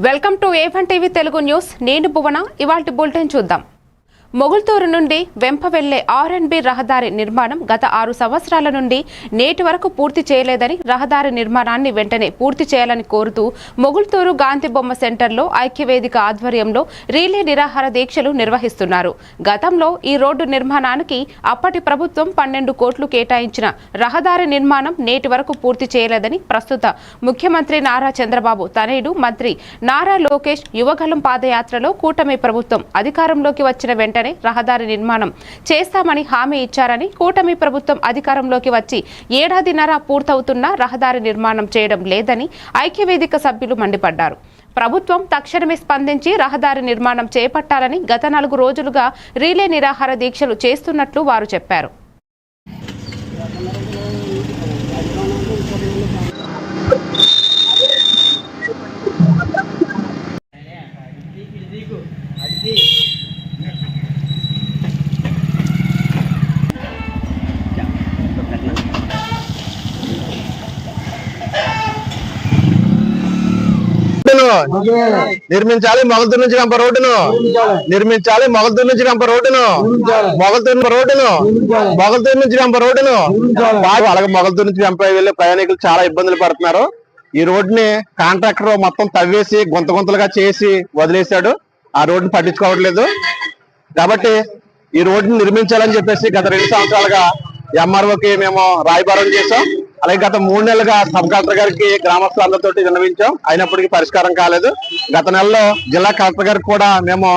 Welcome to A1 TV Telugu news. నేను భువన. ఇవాల్టి bulletin చూద్దాం. మొగుల్తూరు నుండి వెంప వెళ్లే R&B రహదారి నిర్మాణం గత 6 సంవత్సరాల నుండి నేటి వరకు పూర్తి చేయలేదని, రహదారి నిర్మాణాన్ని వెంటనే పూర్తి చేయాలని కోరుతూ మొగుల్తూరు గాంధీ బొమ్మ సెంటర్లో ఐక్యవేదిక ఆధ్వర్యంలో రీలే నిరాహార దీక్షలు నిర్వహిస్తున్నారు. గతంలో ఈ రోడ్డు నిర్మాణానికి అప్పటి ప్రభుత్వం 12 కోట్లు కేటాయించిన రహదారి నిర్మాణం నేటి వరకు పూర్తి చేయలేదని, ప్రస్తుత ముఖ్యమంత్రి నారా చంద్రబాబు తనయుడు మంత్రి నారా లోకేష్ యువగలం పాదయాత్రలో కూటమి ప్రభుత్వం అధికారంలోకి వచ్చిన వెంటనే రహదారి నిర్మాణం చేస్తామని హామీ ఇచ్చారని, కూటమి ప్రభుత్వం అధికారంలోకి వచ్చి ఏడాదిన్నర పూర్తవుతున్నా రహదారి నిర్మాణం చేయడం లేదని ఐక్యవేదిక సభ్యులు మండిపడ్డారు. ప్రభుత్వం తక్షణమే స్పందించి రహదారి నిర్మాణం చేపట్టాలని గత 4 రోజులుగా రీలే నిరాహార దీక్షలు చేస్తున్నట్లు వారు చెప్పారు. నిర్మించాలి మొగల్తూరు నుంచి గంప రోడ్డును నిర్మించాలి మొగల్తూరు నుంచి గంప రోడ్డును మొగల్తూరు నుంచి గంప రోడ్డును అలాగే మొగల్తూరు నుంచి గంప వెళ్లే ప్రయాణికులు చాలా ఇబ్బందులు పడుతున్నారు. ఈ రోడ్డుని కాంట్రాక్టర్ మొత్తం తవ్వేసి గుంతలుగా చేసి వదిలేశాడు. ఆ రోడ్డుని పట్టించుకోవట్లేదు. కాబట్టి ఈ రోడ్డుని నిర్మించాలని చెప్పేసి గత 2 సంవత్సరాలుగా MROకి మేము రాయబారం చేశాం. అలాగే గత 3 నెలలుగా సబ్ కలెక్టర్ గారికి గ్రామస్తులందరితో విన్నవించాం. అయినప్పటికీ పరిష్కారం కాలేదు. గత నెలలో జిల్లా కలెక్టర్ గారికి కూడా మేము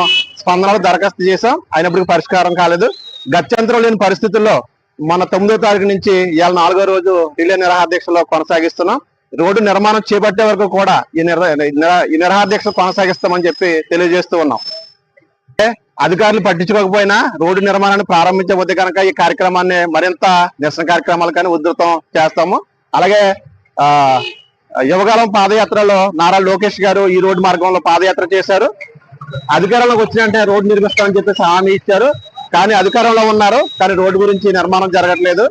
స్పందనలో దరఖాస్తు చేశాం. అయినప్పటికీ పరిష్కారం కాలేదు. గత్యంతరం లేని పరిస్థితుల్లో మన 9వ తారీఖు నుంచి ఇవాళ 4వ రోజు రిలే నిరాహార దీక్షలో కొనసాగిస్తున్నాం. రోడ్డు నిర్మాణం చేపట్టే వరకు కూడా ఈ నిరాహార దీక్ష కొనసాగిస్తామని చెప్పి తెలియజేస్తూ ఉన్నాం. అధికారులు పట్టించుకోకపోయినా రోడ్డు నిర్మాణాన్ని ప్రారంభించబోతే కనుక ఈ కార్యక్రమాన్ని మరింత నిరసన కార్యక్రమాలు కానీ ఉధృతం చేస్తాము. అలాగే యువకాలం పాదయాత్రలో నారా లోకేష్ గారు ఈ రోడ్డు మార్గంలో పాదయాత్ర చేశారు. అధికారంలోకి వచ్చినంటే రోడ్డు నిర్మిస్తామని చెప్పేసి హామీ ఇచ్చారు. కానీ అధికారంలో ఉన్నారు, కానీ రోడ్డు గురించి నిర్మాణం జరగట్లేదు.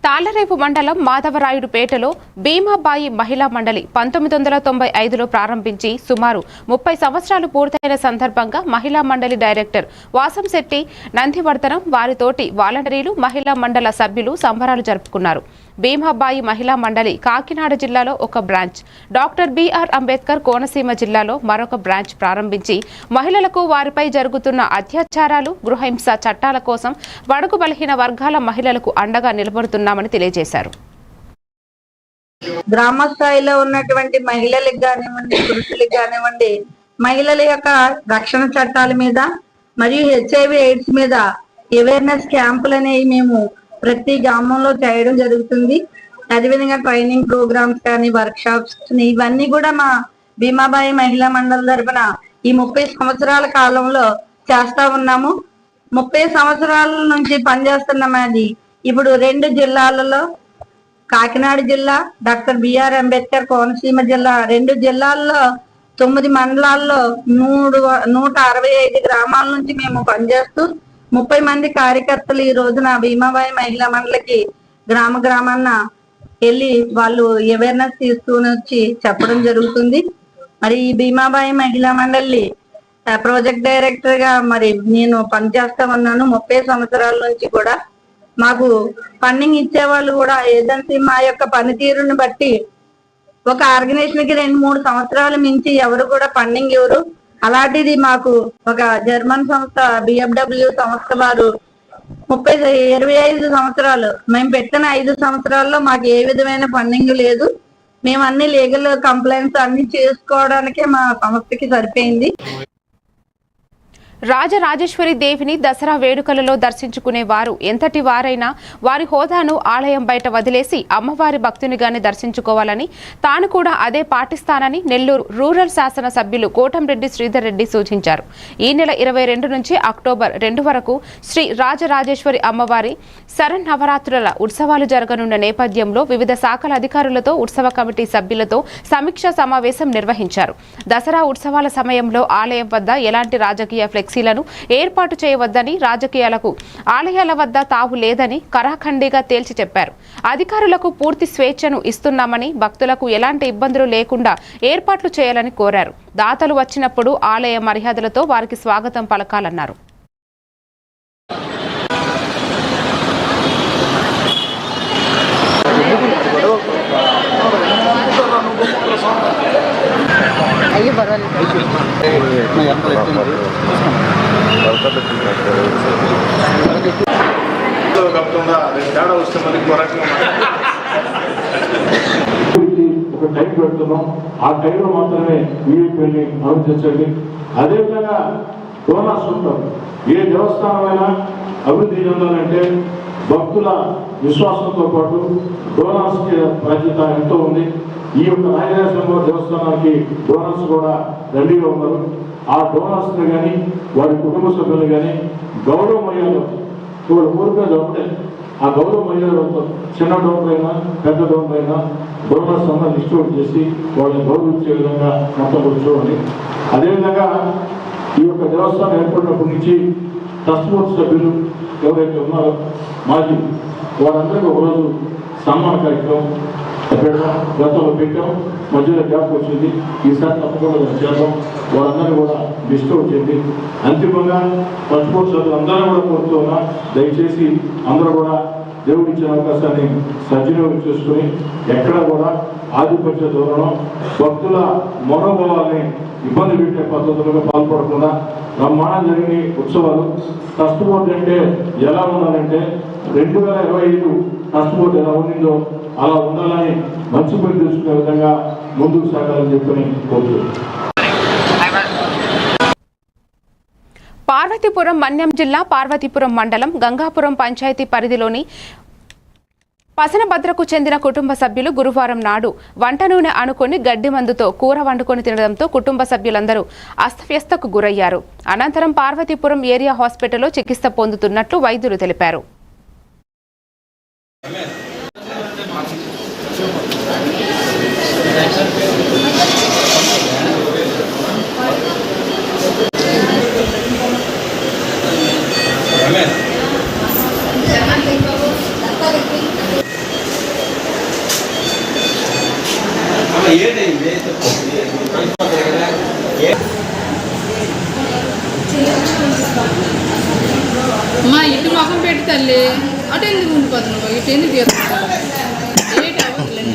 తాళ్లరేపు మండలం మాధవరాయుడుపేటలో భీమాబాయి మహిళా మండలి 1995లో ప్రారంభించి సుమారు 30 సంవత్సరాలు పూర్తయిన సందర్భంగా మహిళా మండలి డైరెక్టర్ వాసంశెట్టి నందివర్ధనం, వారితోటి వాలంటీర్లు, మహిళా మండల సభ్యులు సంబరాలు జరుపుకున్నారు. భీమాబాయి మహిళా మండలి కాకినాడ జిల్లాలో ఒక branch, doctor B R Ambedkar Konaseema జిల్లాలో మరొక బ్రాంచ్ ప్రారంభించి మహిళలకు వారిపై జరుగుతున్న అత్యాచారాలు, గృహహింస చట్టాల కోసం బడుగు బలహీన వర్గాల మహిళలకు అండగా నిలబడుతున్నామని తెలియజేశారు. గ్రామ స్థాయిలో ఉన్నటువంటి మహిళలకు కానివ్వండి, పురుషులకు కానివ్వండి, మహిళల యొక్క రక్షణ చట్టాల మీద మరియు HIV AIDS మీద అవేర్నెస్ క్యాంపులు అనేవి మేము ప్రతి గ్రామంలో చేయడం జరుగుతుంది. అదేవిధంగా ట్రైనింగ్ ప్రోగ్రామ్స్ కానీ, వర్క్ షాప్స్ ఇవన్నీ కూడా మా భీమాబాయి మహిళా మండలి తరఫున ఈ 30 సంవత్సరాల కాలంలో చేస్తా ఉన్నాము. 30 సంవత్సరాల నుంచి పనిచేస్తున్నాం. అది ఇప్పుడు 2 జిల్లాలలో, కాకినాడ జిల్లా, డాక్టర్ బిఆర్ అంబేద్కర్ కోనసీమ జిల్లా, 2 జిల్లాల్లో 9 మండలాల్లో 165 గ్రామాల నుంచి మేము పనిచేస్తూ 30 మంది కార్యకర్తలు ఈ రోజున భీమాబాయి మహిళా మండలికి గ్రామాన్న వెళ్ళి వాళ్ళు అవేర్నెస్ తీసుకుని వచ్చి చెప్పడం జరుగుతుంది. మరి ఈ భీమాబాయి మహిళా మండలి ప్రాజెక్ట్ డైరెక్టర్ గా మరి నేను పనిచేస్తా ఉన్నాను. 30 సంవత్సరాల నుంచి కూడా మాకు ఫండింగ్ ఇచ్చేవాళ్ళు కూడా ఏజెన్సీ మా యొక్క పనితీరుని బట్టి ఒక ఆర్గనైజేషన్ కి 2-3 సంవత్సరాలు మించి ఎవరు కూడా ఫండింగ్ ఇవ్వరు. అలాంటిది మాకు ఒక జర్మన్ సంస్థ BFW సంస్థ వారు 25 సంవత్సరాలు మేము పెట్టిన 5 సంవత్సరాల్లో మాకు ఏ విధమైన ఫండింగ్ లేదు. మేము అన్ని లీగల్ కంప్లైంట్స్ అన్ని చేసుకోవడానికే మా సంస్థకి సరిపోయింది. రాజరాజేశ్వరి దేవిని దసరా వేడుకలలో దర్శించుకునే వారు ఎంతటి వారైనా వారి హోదాను ఆలయం బయట వదిలేసి అమ్మవారి భక్తునిగానే దర్శించుకోవాలని, తాను కూడా అదే పాటిస్తానని నెల్లూరు రూరల్ శాసన సభ్యులు కోటంరెడ్డి శ్రీధర్ రెడ్డి సూచించారు. ఈ నెల 22 నుంచి అక్టోబర్ 2 వరకు శ్రీ రాజరాజేశ్వరి అమ్మవారి శరన్నవరాత్రుల ఉత్సవాలు జరగనున్న నేపథ్యంలో వివిధ శాఖల అధికారులతో, ఉత్సవ కమిటీ సభ్యులతో సమీక్షా సమావేశం నిర్వహించారు. దసరా ఉత్సవాల సమయంలో ఆలయం వద్ద ఎలాంటి రాజకీయ ఫ్లెక్సీ ఫ్లెక్సీలను ఏర్పాటు చేయవద్దని, రాజకీయాలకు ఆలయాల వద్ద తావు లేదని కరాఖండిగా తేల్చి చెప్పారు. అధికారులకు పూర్తి స్వేచ్ఛను ఇస్తున్నామని, భక్తులకు ఎలాంటి ఇబ్బందులు లేకుండా ఏర్పాట్లు చేయాలని కోరారు. దాతలు వచ్చినప్పుడు ఆలయ మర్యాదలతో వారికి స్వాగతం పలకాలన్నారు. ఒక టైం పెడుతున్నాం, ఆ టైంలో మాత్రమే వీఐపీని అనుమతించండి. అదేవిధంగా డోనర్స్ ఉంటారు. ఏ దేవస్థానమైనా అభివృద్ధి చెందాలంటే భక్తుల విశ్వాసంతో పాటు డోనర్స్ కి బాధ్యత ఎంతో ఉంది. ఈ యొక్క రాజరాజేశ్వర దేవస్థానానికి డోనర్స్ కూడా రెడీగా ఉన్నారు. ఆ డోనర్స్ కానీ వారి కుటుంబ సభ్యులు కానీ గౌరవ మర్యాదలు వాళ్ళు కోరుకునేది ఒకటే. ఆ గౌరవ మర్యాదలతో చిన్న డోనర్ అయినా పెద్ద డోనర్ అయినా డోనర్స్ అన్న డిస్ట్రిబ్యూట్ చేసి వాళ్ళని గౌరవించే విధంగా మొత్తం కూర్చోవాలి. అదేవిధంగా ఈ యొక్క దేవస్థానం ఏర్పడినప్పటి నుంచి ట్రస్ట్ బోర్డు సభ్యులు ఎవరైతే ఉన్నారో మాజీ వారందరికీ ఒకరోజు సన్మాన కార్యక్రమం గతంలో పెట్టాం. మధ్యలో గ్యాప్ వచ్చింది. ఈసారి తప్పకుండా చేద్దాం. వాళ్ళందరినీ కూడా డిస్టర్బ్ చేయండి. అంతిమంగా ట్రస్ట్ బోర్డు సభ్యులు అందరూ కూడా కోరుతున్నా, దయచేసి అందరూ కూడా దేవుడు ఇచ్చిన అవకాశాన్ని సద్వినియోగం చేసుకుని ఎక్కడా కూడా ఆధిపత్య ధోరణం, భక్తుల మనోభావాల్ని ఇబ్బంది పెట్టే పద్ధతులుగా పాల్పడకుండా బ్రహ్మాండం జరిగిన ఉత్సవాలు. ట్రస్ట్ బోర్డు అంటే ఎలా ఉండాలంటే 2025 ట్రస్ట్ బోర్డు ఎలా ఉండిందో అలా ఉండాలని మంచి పేరు తెలుసుకునే విధంగా ముందుకు సాగాలని చెప్పని కోరుతున్నాను. పార్వతీపురం మన్యం జిల్లా పార్వతీపురం మండలం గంగాపురం పంచాయతీ పరిధిలోని పసనభద్రకు చెందిన కుటుంబ సభ్యులు గురువారం నాడు వంట నూనె అనుకుని గడ్డి మందుతో కూర వండుకొని తినడంతో కుటుంబ సభ్యులందరూ అస్తవ్యస్తకు గురయ్యారు. అనంతరం పార్వతీపురం ఏరియా హాస్పిటల్లో చికిత్స పొందుతున్నట్లు వైద్యులు తెలిపారు. మా ఇటు మొహం పెట్టి తల్లి అటు ఎందుకు ఉండిపోతున్నావు, ఇటు ఎందుకు చేస్తున్నావు? ఏంటి అవ్వట్లేదు.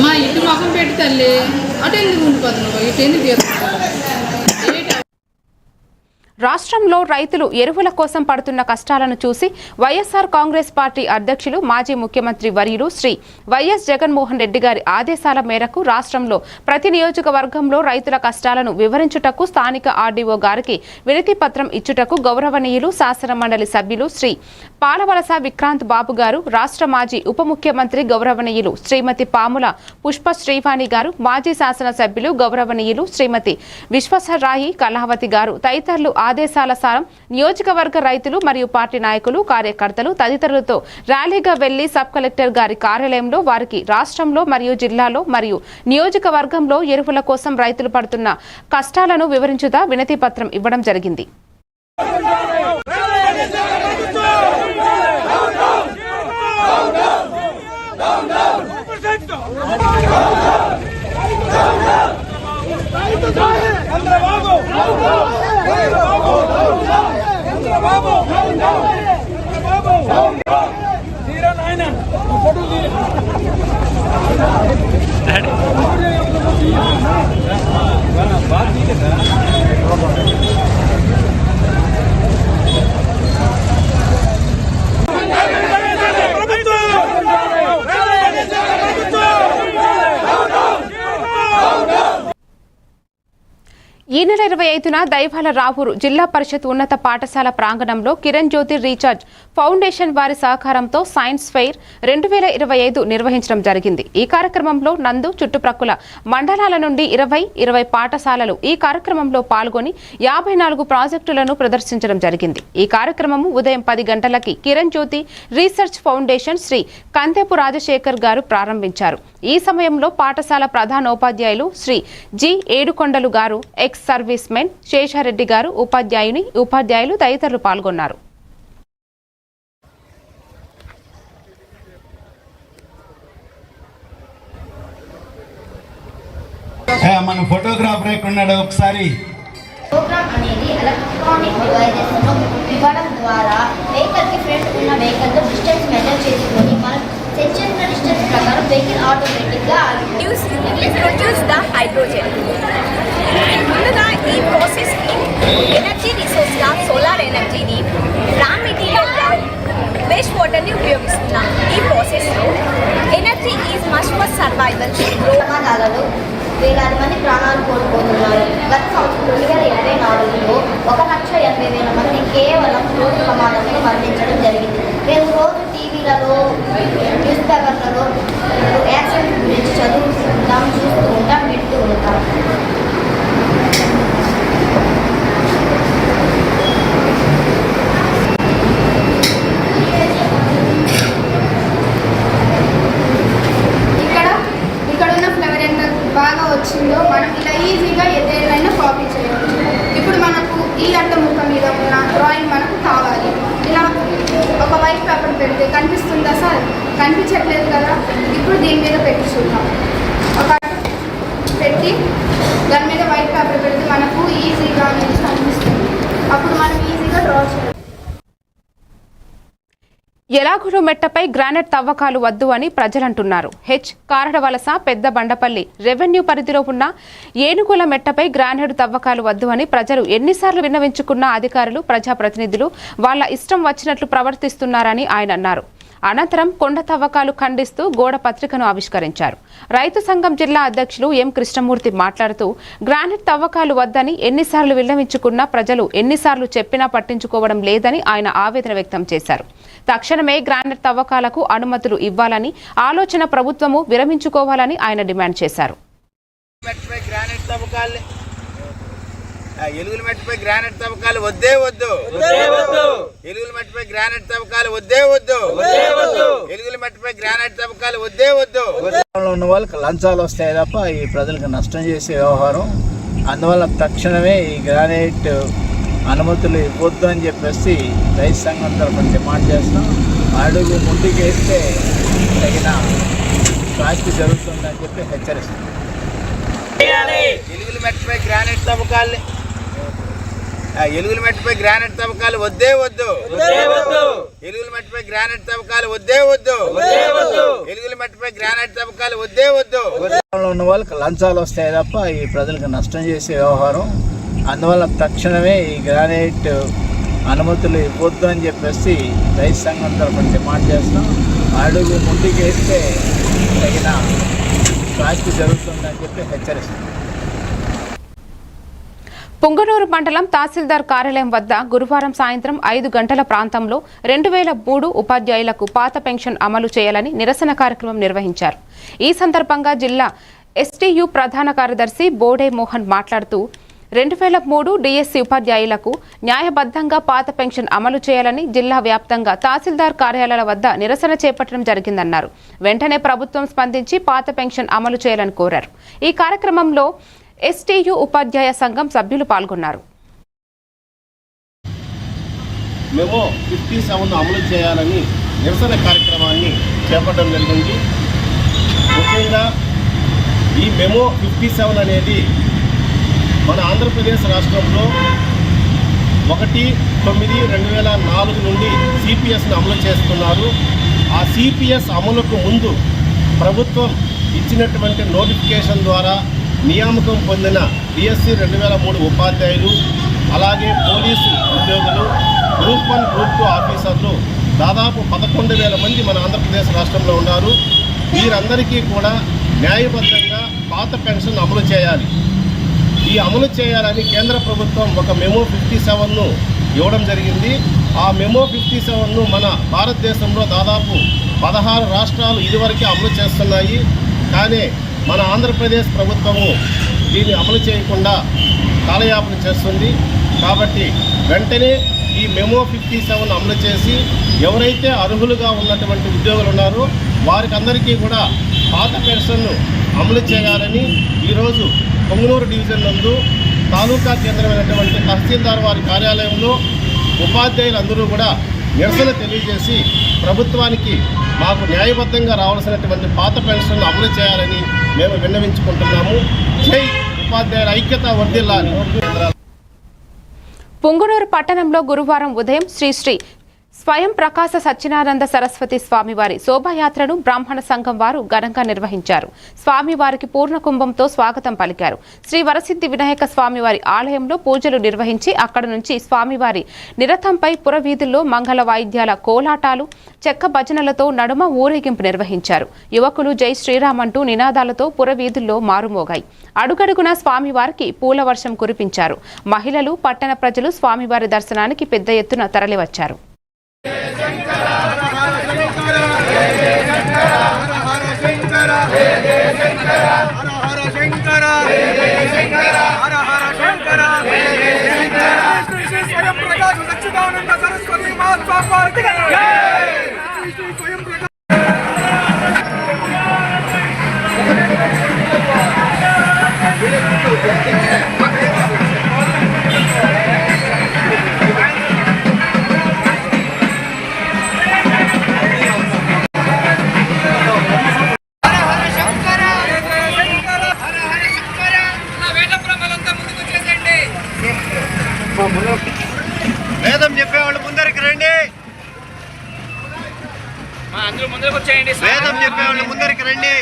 మా ఇటు మొహం పెట్టి తల్లి అటు ఎందుకు ఉండిపోతున్నావు, ఇటు ఎందుకు చేస్తున్నావు? రాష్ట్రంలో రైతులు ఎరువుల కోసం పడుతున్న కష్టాలను చూసి వైఎస్ఆర్ కాంగ్రెస్ పార్టీ అధ్యక్షులు మాజీ ముఖ్యమంత్రి వర్యులు శ్రీ వైఎస్ జగన్మోహన్ రెడ్డి గారి ఆదేశాల మేరకు రాష్ట్రంలో ప్రతి నియోజకవర్గంలో రైతుల కష్టాలను వివరించుటకు స్థానిక ఆర్డీఓ గారికి వినతి పత్రం ఇచ్చుటకు గౌరవనీయులు శాసన మండలి సభ్యులు శ్రీ పాలవలస విక్రాంత్ బాబు గారు, రాష్ట్ర మాజీ ఉప ముఖ్యమంత్రి గౌరవనీయులు శ్రీమతి పాముల పుష్ప శ్రీవాణి గారు, మాజీ శాసన సభ్యులు గౌరవనీయులు శ్రీమతి విశ్వసరాయి కళావతి గారు తదితరులు ఆదేశాల సారం నియోజకవర్గ రైతులు మరియు పార్టీ నాయకులు, కార్యకర్తలు తదితరులతో ర్యాలీగా వెళ్లి సబ్ కలెక్టర్ గారి కార్యాలయంలో వారికి రాష్ట్రంలో మరియు జిల్లాలో మరియు నియోజకవర్గంలో ఎరువుల కోసం రైతులు పడుతున్న కష్టాలను వివరించుదా వినతి పత్రం ఇవ్వడం జరిగింది. ఈ నెల 25న దైవాల రావూరు జిల్లా పరిషత్ ఉన్నత పాఠశాల ప్రాంగణంలో కిరణ్ జ్యోతి రీఛార్జ్ ఫౌండేషన్ వారి సహకారంతో సైన్స్ ఫెయిర్ 2025 నిర్వహించడం జరిగింది. ఈ కార్యక్రమంలో నందు చుట్టుప్రక్కల మండలాల నుండి 20 పాఠశాలలు ఈ కార్యక్రమంలో పాల్గొని 54 ప్రాజెక్టులను ప్రదర్శించడం జరిగింది. ఈ కార్యక్రమం ఉదయం 10 గంటలకి కిరణ్ జ్యోతి రీసెర్చ్ ఫౌండేషన్ శ్రీ కంతెపు రాజశేఖర్ గారు ప్రారంభించారు. ఈ సమయంలో పాఠశాల ప్రధానోపాధ్యాయులు శ్రీ జి ఏడుకొండలు గారు, ఎక్స్ సర్వీస్ మెన్ శేషారెడ్డి గారు, ఉపాధ్యాయులు తదితరులు పాల్గొన్నారు. మన ఫోటోగ్రాఫర్ ఎక్కడున్నాడు ఒకసారి. ప్రోగ్రామ్ అనేది ఎలక్ట్రానిక్ డివైజెస్ను ఇవ్వడం ద్వారా వెహికల్కి ఫ్రంట్ ఉన్న వెహికల్తో డిస్టెన్స్ మెజర్ చేసుకొని మనం సెట్ చేసిన డిస్టెన్స్ ప్రకారం వెహికల్ ఆటోమేటిక్గా ప్రొడ్యూస్ ద హైడ్రోజన్. ముందుగా ఈ ప్రాసెస్కి ఎనర్జీ రిసోర్స్గా సోలార్ ఎనర్జీని రా మెటీరియల్గా వేస్ట్ వాటర్ని ఉపయోగిస్తున్నాం. ఈ ప్రాసెస్లో energy is must for survival. ప్రమాదాలలో వేలాది మంది ప్రాణాలు కోల్పోతున్నారు. గత సంవత్సరం 2024లో 1,80,000 మంది కేవలం రోడ్డు ప్రమాదంలో మరణించడం జరిగింది. మేము రోజు టీవీలలో న్యూస్ పేపర్లలో యాక్సిడెంట్ గురించి చదువుతుంటాం, చూస్తూ ఉంటాం, వింటూ ఉంటాం. బాగా వచ్చిందో మనం ఇలా ఈజీగా ఏదైనా కాపీ చేయవచ్చు. ఇప్పుడు మనకు ఈ అట్టముక్క మీద ఉన్న డ్రాయింగ్ మనకు కావాలి. ఇలా ఒక వైట్ పేపర్ పెడితే కనిపిస్తుందా సార్? కనిపించట్లేదు కదా. ఇప్పుడు దీని మీద పెట్టి చూద్దాం. ఒక పెట్టి దాని మీద వైట్ పేపర్ పెడితే మనకు ఈజీగా అనేది కనిపిస్తుంది. అప్పుడు మనం ఈజీగా డ్రా చేయవచ్చు. ఎలాగురు మెట్టపై గ్రానైట్ తవ్వకాలు వద్దు అని ప్రజలంటున్నారు. కారడవలస, పెద్ద బండపల్లి రెవెన్యూ పరిధిలో ఉన్న ఏనుగుల మెట్టపై గ్రానైట్ తవ్వకాలు వద్దు అని ప్రజలు ఎన్నిసార్లు విన్నవించుకున్న అధికారులు, ప్రజాప్రతినిధులు వాళ్ళ ఇష్టం వచ్చినట్లు ప్రవర్తిస్తున్నారని ఆయన అన్నారు. అనంతరం కొండ తవ్వకాలు ఖండిస్తూ గోడ పత్రికను ఆవిష్కరించారు. రైతు సంఘం జిల్లా అధ్యక్షులు ఎం కృష్ణమూర్తి మాట్లాడుతూ గ్రానైట్ తవ్వకాలు వద్దని ఎన్నిసార్లు విన్నవించుకున్నా ప్రజలు ఎన్నిసార్లు చెప్పినా పట్టించుకోవడం లేదని ఆయన ఆవేదన వ్యక్తం చేశారు. తక్షణమే గ్రానైట్ తవ్వకాలకు అనుమతులు ఇవ్వాలని ఆలోచన ప్రభుత్వము విరమించుకోవాలని ఆయన డిమాండ్ చేశారు. ఎలుగుల మట్టిపై గ్రానైట్ తవ్వకాలు వద్దే వద్దు. ఎలుగుల మట్టిపై గ్రానైట్ తవ్వకాలు వద్దే వద్దు. ఎలుగుల మట్టిపై గ్రానైట్ తవ్వకాలు వద్దే వద్దు. ఉన్న వాళ్ళకి లంచాలు వస్తాయి తప్ప ఈ ప్రజలకు నష్టం చేసే వ్యవహారం. అందువల్ల తక్షణమే ఈ గ్రానైట్ అనుమతులు ఇవ్వద్దు అని చెప్పేసి రైతు సంఘం తరఫున డిమాండ్ చేస్తాం. అడుగు ముందుకు వేస్తే తగిన శాస్తి జరుగుతుందని చెప్పి హెచ్చరిస్తాం. ఎలుగుల మట్టిపై గ్రానైట్ తవ్వకాలు ఎలుగుల మట్టిపై గ్రానైట్ తవ్వకాలు వద్దే వద్దు. ఎలుగుల మట్టిపై గ్రానైట్ తవ్వకాలు వద్దే వద్దు. ఎలుగుల మట్టిపై గ్రానైట్ తవ్వకాలు వద్దే వద్దు. ఉన్న వాళ్ళకి లంచాలు వస్తాయి తప్ప ఈ ప్రజలకు నష్టం చేసే వ్యవహారం. అందువల్ల తక్షణమే ఈ గ్రానైట్ అనుమతులు ఇవ్వద్దు అని చెప్పేసి రైతు సంఘం తరఫున డిమాండ్ చేస్తాం. అడుగు ముందుకు వేస్తే తగిన శాస్తి జరుగుతుందని చెప్పి హెచ్చరిస్తాం. పుంగనూరు మండలం తహసీల్దార్ కార్యాలయం వద్ద గురువారం సాయంత్రం 5 గంటల ప్రాంతంలో 2003 ఉపాధ్యాయులకు పాత పెన్షన్ అమలు చేయాలని నిరసన కార్యక్రమం నిర్వహించారు. ఈ సందర్భంగా జిల్లా ఎస్టీయు ప్రధాన కార్యదర్శి బోడే మోహన్ మాట్లాడుతూ 2003 డిఎస్సి ఉపాధ్యాయులకు న్యాయబద్ధంగా పాత పెన్షన్ అమలు చేయాలని జిల్లా వ్యాప్తంగా తహసీల్దార్ కార్యాలయాల వద్ద నిరసన చేపట్టడం జరిగిందన్నారు. వెంటనే ప్రభుత్వం స్పందించి పాత పెన్షన్ అమలు చేయాలని కోరారు. ఈ కార్యక్రమంలో ఎస్టీయు ఉపాధ్యాయ సంఘం సభ్యులు పాల్గొన్నారు. మేము 57 అమలు చేయాలని నిరసన కార్యక్రమాన్ని చేపట్టడం జరిగింది. ముఖ్యంగా ఈ మెమో 57 అనేది మన ఆంధ్రప్రదేశ్ రాష్ట్రంలో 1/9/2004 నుండి సిపిఎస్ను అమలు చేస్తున్నారు. ఆ సిపిఎస్ అమలుకు ముందు ప్రభుత్వం ఇచ్చినటువంటి నోటిఫికేషన్ ద్వారా నియామకం పొందిన డిఎస్సి 2003 ఉపాధ్యాయులు, అలాగే పోలీసు ఉద్యోగులు, గ్రూప్ 1, గ్రూప్ 2 ఆఫీసర్లు దాదాపు 11,000 మంది మన ఆంధ్రప్రదేశ్ రాష్ట్రంలో ఉన్నారు. వీరందరికీ కూడా న్యాయబద్ధంగా పాత పెన్షన్ అమలు చేయాలి. ఈ అమలు చేయాలని కేంద్ర ప్రభుత్వం ఒక మెమో 57ను ఇవ్వడం జరిగింది. ఆ మెమో 57ను మన భారతదేశంలో దాదాపు 16 రాష్ట్రాలు ఇదివరకే అమలు చేస్తున్నాయి. కానీ మన ఆంధ్రప్రదేశ్ ప్రభుత్వము దీన్ని అమలు చేయకుండా కాలయాపన చేస్తుంది. కాబట్టి వెంటనే ఈ మెమో 57 అమలు చేసి ఎవరైతే అర్హులుగా ఉన్నటువంటి ఉద్యోగులు ఉన్నారో వారికి అందరికీ కూడా పాత పెన్షన్ను అమలు చేయాలని ఈరోజు పొంగనూరు డివిజన్ నందు తాలూకా కేంద్రమైనటువంటి తహసీల్దార్ వారి కార్యాలయంలో ఉపాధ్యాయులందరూ కూడా నిరసన తెలియజేసి ప్రభుత్వానికి మాకు న్యాయబద్ధంగా రావాల్సినటువంటి పాత పెన్షన్ అమలు చేయాలని మేము విన్నవించుకుంటున్నాము. జై ఉపాధ్యాయుల ఐక్యత వర్ధిల్లాలి. పుంగనూరు పట్టణంలో గురువారం ఉదయం శ్రీ స్వయం ప్రకాశ సత్యనారాయణ సరస్వతి స్వామివారి శోభాయాత్రను బ్రాహ్మణ సంఘం వారు ఘనంగా నిర్వహించారు. స్వామివారికి పూర్ణ కుంభంతో స్వాగతం పలికారు. శ్రీ వరసిద్ధి వినాయక స్వామివారి ఆలయంలో పూజలు నిర్వహించి అక్కడ నుంచి స్వామివారి నిరతంపై పురవీధుల్లో మంగళ వాయిద్యాల కోలాటాలు, చెక్క భజనలతో నడుమ ఊరేగింపు నిర్వహించారు. యువకులు జై శ్రీరామ్ అంటూ నినాదాలతో పురవీధుల్లో మారుమోగాయి. అడుగడుగున స్వామివారికి పూల వర్షం కురిపించారు. మహిళలు, పట్టణ ప్రజలు స్వామివారి దర్శనానికి పెద్ద ఎత్తున తరలివచ్చారు. వేదం చెప్పేవాళ్ళు ముందరికి రండి. అందరూ ముందరికి వచ్చేయండి. వేదం చెప్పేవాళ్ళు ముందరికి రండి.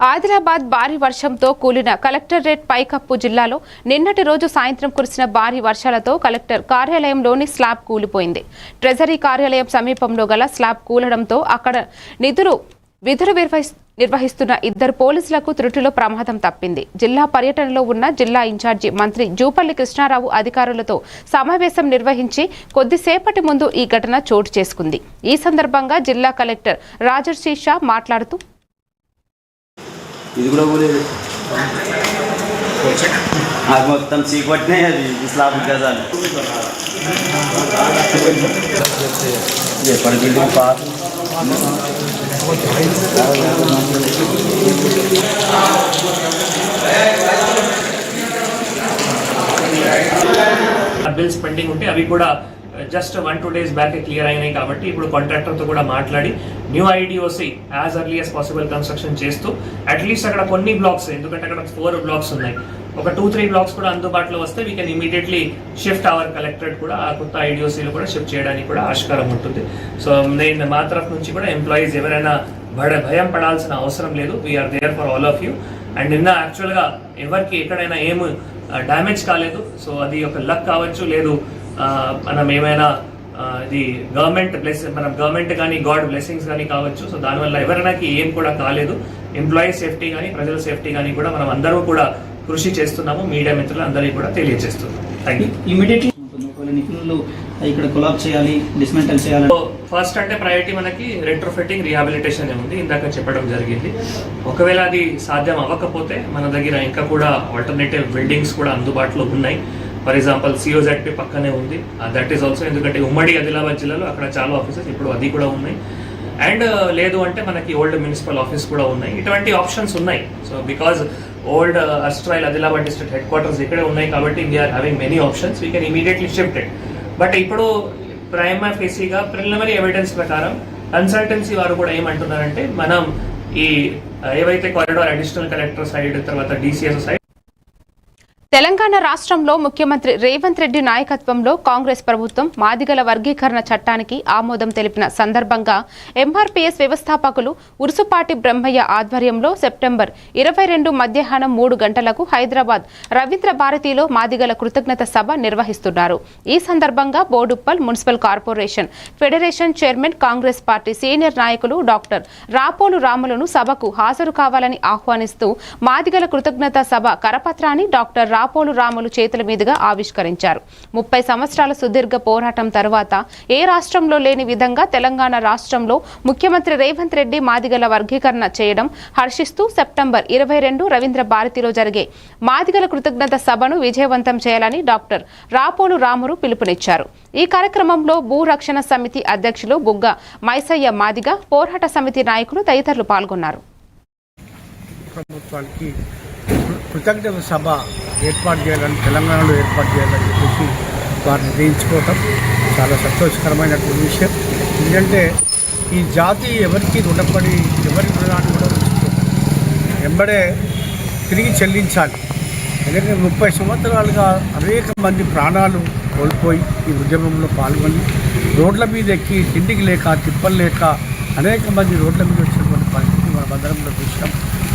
ఆదిలాబాద్ భారీ వర్షంతో కూలిన కలెక్టరేట్ పైకప్పు జిల్లాలో నిన్నటి రోజు సాయంత్రం కురిసిన భారీ వర్షాలతో కలెక్టర్ కార్యాలయంలోని స్లాబ్ కూలిపోయింది. ట్రెజరీ కార్యాలయం సమీపంలో గల స్లాబ్ కూలడంతో అక్కడ విధులు నిర్వహిస్తున్న 2 పోలీసులకు త్రుటిలో ప్రమాదం తప్పింది. జిల్లా పర్యటనలో ఉన్న జిల్లా ఇన్ఛార్జి మంత్రి జూపల్లి కృష్ణారావు అధికారులతో సమావేశం నిర్వహించి కొద్దిసేపటి ముందు ఈ ఘటన చోటు చేసుకుంది. ఈ సందర్భంగా జిల్లా కలెక్టర్ రాజర్షి షా మాట్లాడుతూ ఇది కూడా పోలేదు, అది మొత్తం చీకపట్టినాయి. అది స్లాబ్ గజాలు ఎప్పటి బిల్డింగ్ పాస్ బిల్స్ పెండింగ్ ఉంటే అవి కూడా జస్ట్ 1-2 days బ్యాక్ క్లియర్ అయినాయి. కాబట్టి ఇప్పుడు కాంట్రాక్టర్తో కూడా మాట్లాడి new IDOC as early as possible construction చేస్తూ అట్లీస్ట్ అక్కడ కొన్ని బ్లాక్స్, ఎందుకంటే అక్కడ 4 బ్లాక్స్ ఉన్నాయి, ఒక 2-3 బ్లాక్స్ కూడా అందుబాటులో వస్తే we can immediately shift our collectorate కూడా ఆ కొత్త ఐడిఓసీలు కూడా షిఫ్ట్ చేయడానికి కూడా ఆస్కారం ఉంటుంది. సో నేను మా తరఫు నుంచి కూడా ఎంప్లాయీస్ ఎవరైనా భయం పడాల్సిన అవసరం లేదు. We are there for all of you. And నిన్న యాక్చువల్గా ఎవరికి ఎక్కడైనా ఏం డ్యామేజ్ కాలేదు. సో అది ఒక లక్ కావచ్చు, లేదు మనం ఏమైనా ఇది గవర్నమెంట్ కానీ గాడ్ బ్లెస్సింగ్స్ కానీ కావచ్చు. సో దానివల్ల ఎవరైనాకి ఏం కూడా కాలేదు. ఎంప్లాయీస్ సేఫ్టీ కానీ ప్రజల సేఫ్టీ కానీ కూడా మనం అందరూ కూడా కృషి చేస్తున్నాము. మీడియా మిత్రులు అందరికీ కూడా తెలియజేస్తున్నాం. Thank you. ఇమీడియట్లీ నిపుణులు ఇక్కడ కొలాబ్ చేయాలి, డిస్మెంటల్ చేయాలి. ఫస్ట్ అంటే ప్రయారిటీ మనకి రెట్రోఫిట్టింగ్, రీహాబిలిటేషన్ ఉంది, ఇందాక చెప్పడం జరిగింది. ఒకవేళ అది సాధ్యం అవ్వకపోతే మన దగ్గర ఇంకా కూడా ఆల్టర్నేటివ్ బిల్డింగ్స్ కూడా అందుబాటులో ఉన్నాయి. ఫర్ ఎగ్జాంపుల్ COZP పక్కనే ఉంది, దట్ ఈస్ ఆల్సో, ఎందుకంటే ఉమ్మడి ఆదిలాబాద్ జిల్లాలో అక్కడ చాలా ఆఫీసెస్ ఇప్పుడు అది కూడా ఉన్నాయి. అండ్ లేదు అంటే మనకి ఓల్డ్ మున్సిపల్ ఆఫీస్ కూడా ఉన్నాయి. ఇటువంటి ఆప్షన్స్ ఉన్నాయి. సో బికాజ్ ఓల్డ్ అస్ట్రైల్ ఆదిలాబాద్ డిస్ట్రిక్ట్ హెడ్ క్వార్టర్స్ ఇక్కడే ఉన్నాయి కాబట్టి we are having many options, we can immediately shift it. But ఇప్పుడు ప్రైమా ఫేసీగా ప్రిలిమినరీ ఎవిడెన్స్ ప్రకారం కన్సల్టెన్సీ వారు కూడా ఏమంటున్నారంటే మనం ఈ ఏవైతే కారిడార్ అడిషనల్ కలెక్టర్ సైడ్ తర్వాత DCS సైడ్ తెలంగాణ రాష్ట్రంలో ముఖ్యమంత్రి రేవంత్ రెడ్డి నాయకత్వంలో కాంగ్రెస్ ప్రభుత్వం మాదిగల వర్గీకరణ చట్టానికి ఆమోదం తెలిపిన సందర్భంగా MRPS వ్యవస్థాపకులు ఉరుసుపాటి బ్రహ్మయ్య ఆధ్వర్యంలో సెప్టెంబర్ 22 మధ్యాహ్నం 3 గంటలకు హైదరాబాద్ రవీంద్ర భారతిలో మాదిగల కృతజ్ఞత సభ నిర్వహిస్తున్నారు. ఈ సందర్భంగా Boduppal municipal corporation federation chairman Congress party senior నాయకులు డాక్టర్ రాపోలు రాములను సభకు హాజరు కావాలని ఆహ్వానిస్తూ మాదిగల కృతజ్ఞత సభ కరపత్రాన్ని డాక్టర్ రాపోలు రాములు చేతుల మీదుగా ఆవిష్కరించారు. 30 సంవత్సరాల సుదీర్ఘ పోరాటం తర్వాత ఏ రాష్ట్రంలో లేని విధంగా తెలంగాణ రాష్ట్రంలో ముఖ్యమంత్రి రేవంత్ రెడ్డి మాదిగల వర్గీకరణ చేయడం హర్షిస్తూ సెప్టెంబర్ 22 రవీంద్ర భారతిలో జరిగే మాదిగల కృతజ్ఞత సభను విజయవంతం చేయాలని డాక్టర్ రాపోలు రాములు పిలుపునిచ్చారు. ఈ కార్యక్రమంలో భూ రక్షణ సమితి అధ్యక్షులు బుగ్గ మైసయ్య మాదిగ, పోరాట సమితి నాయకులు తదితరులు పాల్గొన్నారు. కృతజ్ఞత సభ ఏర్పాటు చేయాలని, తెలంగాణలో ఏర్పాటు చేయాలని చెప్పేసి వారు నిర్ణయించుకోవటం చాలా సంతోషకరమైనటువంటి విషయం. ఎందుకంటే ఈ జాతి ఎవరికి రుణపడి ఎవరి రుణాన్ని కూడా వెంబడే తిరిగి చెల్లించాలి. ఎందుకంటే 30 సంవత్సరాలుగా అనేక మంది ప్రాణాలు కోల్పోయి ఈ ఉద్యమంలో పాల్గొని రోడ్ల మీద ఎక్కి తిండికి లేక తిప్పలు లేక అనేక మంది రోడ్ల మీద వచ్చినటువంటి పరిస్థితి మన బందరంలో చూసాం.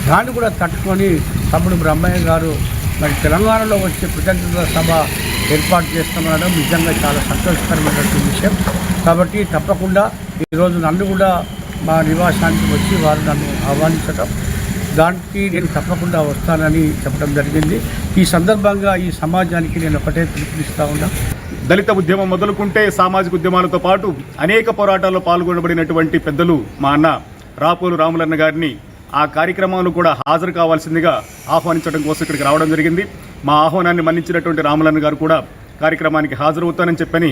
దాన్ని కూడా తట్టుకొని తమ్ముడు బ్రహ్మయ్య గారు మరి తెలంగాణలో వచ్చే కృతజ్ఞత సభ ఏర్పాటు చేస్తున్నాడడం నిజంగా చాలా సంతోషకరమైనటువంటి విషయం. కాబట్టి తప్పకుండా ఈరోజు నన్ను కూడా మా నివాసానికి వచ్చి వారు నన్ను ఆహ్వానించడం, దానికి నేను తప్పకుండా వస్తానని చెప్పడం జరిగింది. ఈ సందర్భంగా ఈ సమాజానికి నేను ఒకటే పిలుపునిస్తా ఉన్నా. దళిత ఉద్యమం మొదలుకుంటే సామాజిక ఉద్యమాలతో పాటు అనేక పోరాటాల్లో పాల్గొనబడినటువంటి పెద్దలు మా అన్న రాపోలు రాములన్న గారిని ఆ కార్యక్రమంలో కూడా హాజరు కావాల్సిందిగా ఆహ్వానించడం కోసం ఇక్కడికి రావడం జరిగింది. మా ఆహ్వానాన్ని మన్నించినటువంటి రాములన్న గారు కూడా కార్యక్రమానికి హాజరవుతానని చెప్పని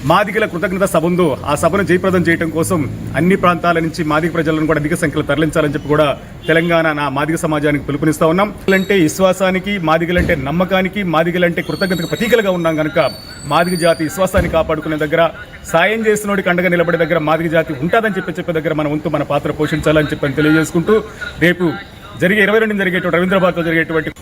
మాదిగల కృతజ్ఞత సభ ఉందో ఆ సభను జయప్రదం చేయడం కోసం అన్ని ప్రాంతాల నుంచి మాదిగ ప్రజలను కూడా అధిక సంఖ్యలో తరలించాలని చెప్పి కూడా తెలంగాణ నా మాదిగ సమాజానికి పిలుపునిస్తా ఉన్నాం. మాదిగలంటే విశ్వాసానికి, మాదిగలంటే నమ్మకానికి, మాదిగలంటే కృతజ్ఞతకు ప్రతీకలుగా ఉన్నాం కనుక మాదిగ జాతి విశ్వాసాన్ని కాపాడుకునే దగ్గర, సాయం చేసినోడికి అండగా నిలబడే దగ్గర మాదిగ జాతి ఉంటుందని చెప్పే దగ్గర మన వంతు మన పాత్ర పోషించాలని చెప్పని తెలియజేసుకుంటూ రేపు జరిగే 22 జరిగేటువంటి రవీంద్ర భారతిలో జరిగేటువంటి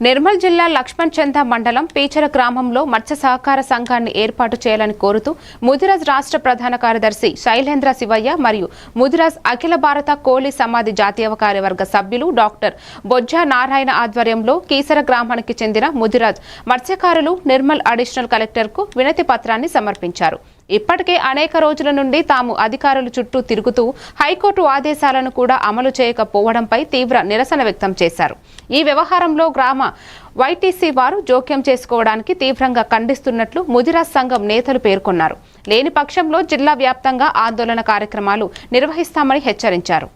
నిర్మల్ జిల్లా లక్ష్మణ్ చంద మండలం పీచర గ్రామంలో మత్స్య సహకార సంఘాన్ని ఏర్పాటు చేయాలని కోరుతూ ముదిరాజ్ రాష్ట్ర ప్రధాన కార్యదర్శి శైలేంద్ర శివయ్య మరియు ముదిరాజ్ అఖిల భారత కోలి సమాధి జాతీయ కార్యవర్గ సభ్యులు డాక్టర్ బొజ్జా నారాయణ ఆధ్వర్యంలో కీసర గ్రామానికి చెందిన ముదిరాజ్ మత్స్యకారులు నిర్మల్ అడిషనల్ కలెక్టర్కు వినతి పత్రాన్ని సమర్పించారు. ఇప్పటికే అనేక రోజుల నుండి తాము అధికారుల చుట్టూ తిరుగుతూ హైకోర్టు ఆదేశాలను కూడా అమలు చేయకపోవడంపై తీవ్ర నిరసన వ్యక్తం చేశారు. ఈ వ్యవహారంలో గ్రామ YTC వారు జోక్యం చేసుకోవడానికి తీవ్రంగా ఖండిస్తున్నట్లు ముదిరాజ్ సంఘం నేతలు పేర్కొన్నారు. లేని పక్షంలో జిల్లా వ్యాప్తంగా ఆందోళన కార్యక్రమాలు నిర్వహిస్తామని హెచ్చరించారు.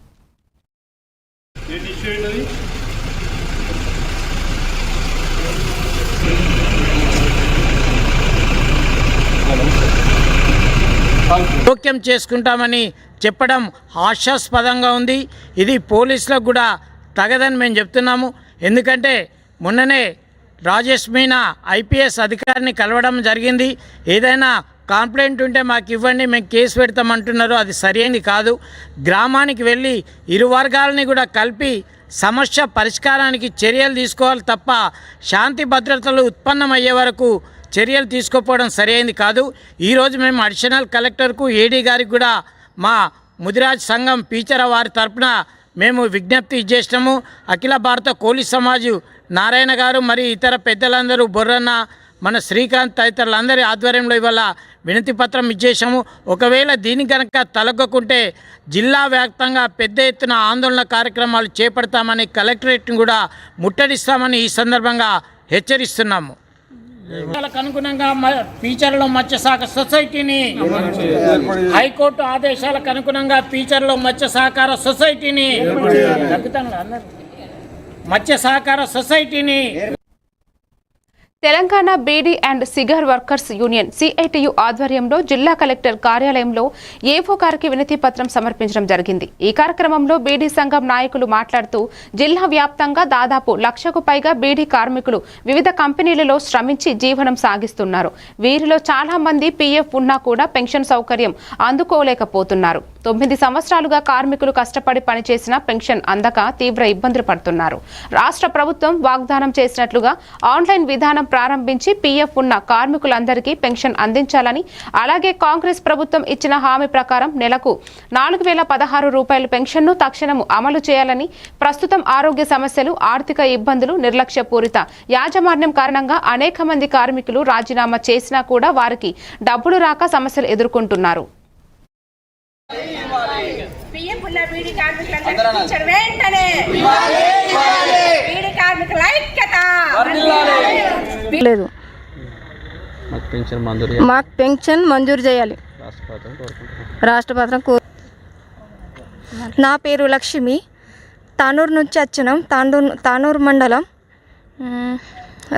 జోక్యం చేసుకుంటామని చెప్పడం హాస్యాస్పదంగా ఉంది. ఇది పోలీసులకు కూడా తగదని మేము చెప్తున్నాము. ఎందుకంటే మొన్ననే రాజేష్ మీనా IPS అధికారిని కలవడం జరిగింది. ఏదైనా కంప్లైంట్ ఉంటే మాకు ఇవ్వండి, మేము కేసు పెడతామంటున్నారు. అది సరైనది కాదు. గ్రామానికి వెళ్ళి ఇరు వర్గాలని కూడా కలిపి సమస్య పరిష్కారానికి చర్యలు తీసుకోవాలి తప్ప శాంతి భద్రతలు ఉత్పన్నమయ్యే వరకు చర్యలు తీసుకోకపోవడం సరైనది కాదు. ఈరోజు మేము అడిషనల్ కలెక్టర్కు AD గారికి కూడా మా ముదిరాజ్ సంఘం పీచర వారి తరపున మేము విజ్ఞప్తి ఇచ్చేసినాము. అఖిల భారత కోలి సమాజు నారాయణ గారు మరి ఇతర పెద్దలందరూ బొర్రన్న మన శ్రీకాంత్ తదితరులందరి ఆధ్వర్యంలో ఇవాళ వినతి పత్రం ఇచ్చేసాము. ఒకవేళ దీని కనుక తలగకుంటే జిల్లా వ్యాప్తంగా పెద్ద ఎత్తున ఆందోళన కార్యక్రమాలు చేపడతామని కలెక్టరేట్ను కూడా ముట్టడిస్తామని ఈ సందర్భంగా హెచ్చరిస్తున్నాము. అనుగుణంగా పీచర్లో మత్స్యశాఖ సొసైటీని, హైకోర్టు ఆదేశాలకు అనుగుణంగా పీచర్లో మత్స్య సహకార సొసైటీని, మత్స్య సహకార సొసైటీని Telangana beedi and cigar workers union CITU ఆధ్వర్యంలో జిల్లా కలెక్టర్ కార్యాలయంలో ఏవో గారికి వినతి పత్రం సమర్పించడం జరిగింది. ఈ కార్యక్రమంలో బీడీ సంఘం నాయకులు మాట్లాడుతూ జిల్లా వ్యాప్తంగా దాదాపు 1,00,000కు పైగా బీడీ కార్మికులు వివిధ కంపెనీలలో శ్రమించి జీవనం సాగిస్తున్నారు. వీరిలో చాలా మంది పీఎఫ్ ఉన్నా కూడా పెన్షన్ సౌకర్యం అందుకోలేకపోతున్నారు. 9 సంవత్సరాలుగా కార్మికులు కష్టపడి పనిచేసినా పెన్షన్ అందక తీవ్ర ఇబ్బందులు పడుతున్నారు. రాష్ట్ర ప్రభుత్వం వాగ్దానం చేసినట్లుగా ఆన్లైన్ విధానం ప్రారంభించి పీఎఫ్ ఉన్న కార్మికులందరికీ పెన్షన్ అందించాలని, అలాగే కాంగ్రెస్ ప్రభుత్వం ఇచ్చిన హామీ ప్రకారం నెలకు 4,016 రూపాయల పెన్షన్ను తక్షణం అమలు చేయాలని, ప్రస్తుతం ఆరోగ్య సమస్యలు, ఆర్థిక ఇబ్బందులు, నిర్లక్ష్యపూరిత యాజమాన్యం కారణంగా అనేక మంది కార్మికులు రాజీనామా చేసినా కూడా వారికి డబ్బులు రాక సమస్యలు ఎదుర్కొంటున్నారు. లేదు, మాకు పెన్షన్ మంజూరు చేయాలి. రాష్ట్ర పత్రం. నా పేరు లక్ష్మి, తానూరు నుంచి వచ్చినాం. తానూరు మండలం.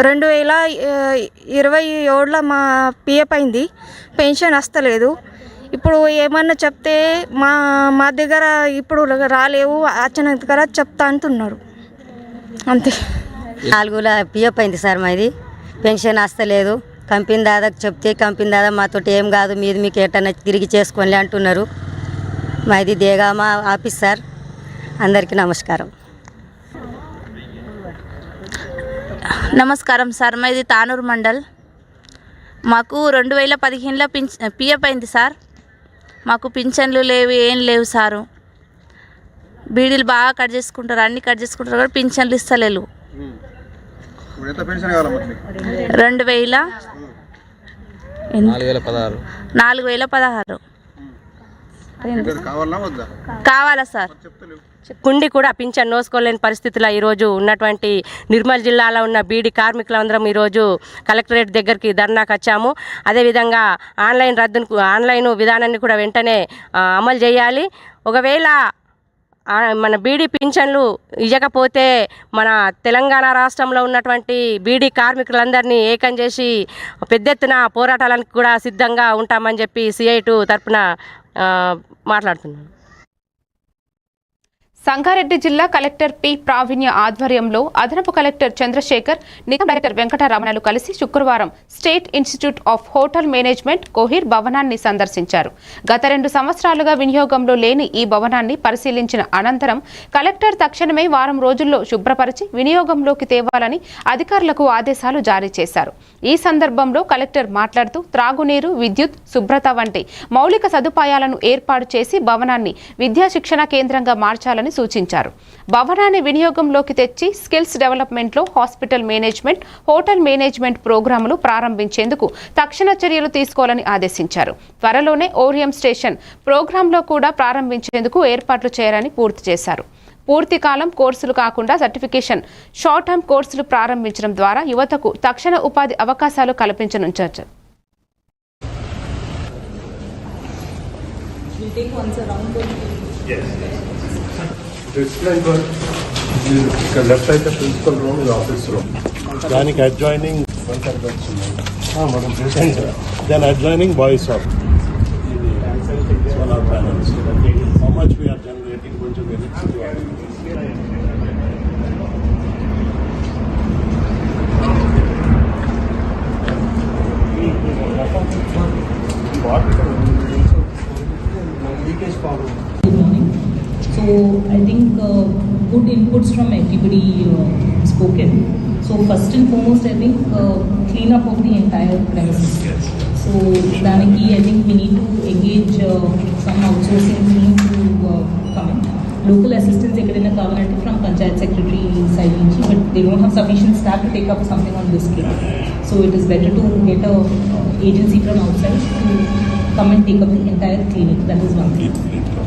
2027లో మా పిఎఫ్ అయింది, పెన్షన్ వస్తలేదు. ఇప్పుడు ఏమన్నా చెప్తే మా దగ్గర ఇప్పుడు రాలేవు, వచ్చిన దగ్గర చెప్తా అంటున్నారు. అంతే. 4 పిఎఫ్ అయింది సార్, మాది పెన్షన్ వస్తలేదు. కంపెనీ దాదాకు చెప్తే కంపెనీ దాదా మాతో ఏం కాదు, మీది మీకు ఎట్టన్నా తిరిగి చేసుకోండి అంటున్నారు. మాది దేగామా ఆఫీస్ సార్. అందరికీ నమస్కారం. నమస్కారం సార్, మాది తానూరు మండల్. మాకు 2015లో పిఎఫ్ అయింది సార్. మాకు పింఛన్లు లేవు, ఏం లేవు సారు. బీడీలు బాగా కట్ చేసుకుంటారు, అన్నీ కట్ చేసుకుంటారు కూడా పింఛన్లు ఇస్తలేరు. 4,016 కావాలా సార్? కుండి కూడా పింఛన్ నోసుకోలేని పరిస్థితిలో ఈరోజు ఉన్నటువంటి నిర్మల్ జిల్లాలో ఉన్న బీడీ కార్మికులందరం ఈరోజు కలెక్టరేట్ దగ్గరికి ధర్నాకు వచ్చాము. అదేవిధంగా ఆన్లైన్ విధానాన్ని కూడా వెంటనే అమలు చేయాలి. ఒకవేళ మన బీడీ పింఛన్లు ఇవ్వకపోతే మన తెలంగాణ రాష్ట్రంలో ఉన్నటువంటి బీడీ కార్మికులందరినీ ఏకం చేసి పెద్ద ఎత్తున పోరాటాలకు కూడా సిద్ధంగా ఉంటామని చెప్పి సిఐటు తరఫున మాట్లాడుతున్నాను. సంగారెడ్డి జిల్లా కలెక్టర్ పి ప్రావీణ్య ఆధ్వర్యంలో అదనపు కలెక్టర్ చంద్రశేఖర్, నిజాం డైరెక్టర్ వెంకటరమణలు కలిసి శుక్రవారం state institute of hotel management Kohir భవనాన్ని సందర్శించారు. గత 2 సంవత్సరాలుగా వినియోగంలో లేని ఈ భవనాన్ని పరిశీలించిన అనంతరం కలెక్టర్ తక్షణమే వారం రోజుల్లో శుభ్రపరిచి వినియోగంలోకి తేవాలని అధికారులకు ఆదేశాలు జారీ చేశారు. ఈ సందర్భంలో కలెక్టర్ మాట్లాడుతూ త్రాగునీరు, విద్యుత్, శుభ్రత వంటి మౌలిక సదుపాయాలను ఏర్పాటు చేసి భవనాన్ని విద్యా శిక్షణ కేంద్రంగా మార్చాలని సూచించారు. భవనాన్ని వినియోగంలోకి తెచ్చి స్కిల్స్ డెవలప్మెంట్లో హాస్పిటల్ మేనేజ్మెంట్, హోటల్ మేనేజ్మెంట్ ప్రోగ్రాములు ప్రారంభించేందుకు తక్షణ చర్యలు తీసుకోవాలని ఆదేశించారు. త్వరలోనే ఓరియం స్టేషన్ ప్రోగ్రాంలో కూడా ప్రారంభించేందుకు ఏర్పాట్లు చేయాలని పూర్తి చేశారు. పూర్తి కాలం కోర్సులు కాకుండా సర్టిఫికేషన్, షార్ట్ టర్మ్ కోర్సులు ప్రారంభించడం ద్వారా యువతకు తక్షణ ఉపాధి అవకాశాలు కల్పించనుంచారు. ఇక్కడ లెఫ్ట్ అయితే ప్రిన్సిపల్ రూమ్, ఇది ఆఫీస్ రూమ్. దానికి అడ్జాయినింగ్ దాని adjoining boys of solar panels. How much we are generating కొంచెం So I think good inputs from everybody spoken. So first and foremost, I think clean up of the entire premises. So Danaki, I think we need to engage some outsourcing team to come in. Local assistance ekadaina kavalante from Panchayat Secretary side nunchi, but they don't have sufficient staff to take up something on this scale. So it is better to get a agency from outside to come and take up the entire clinic. That is one thing.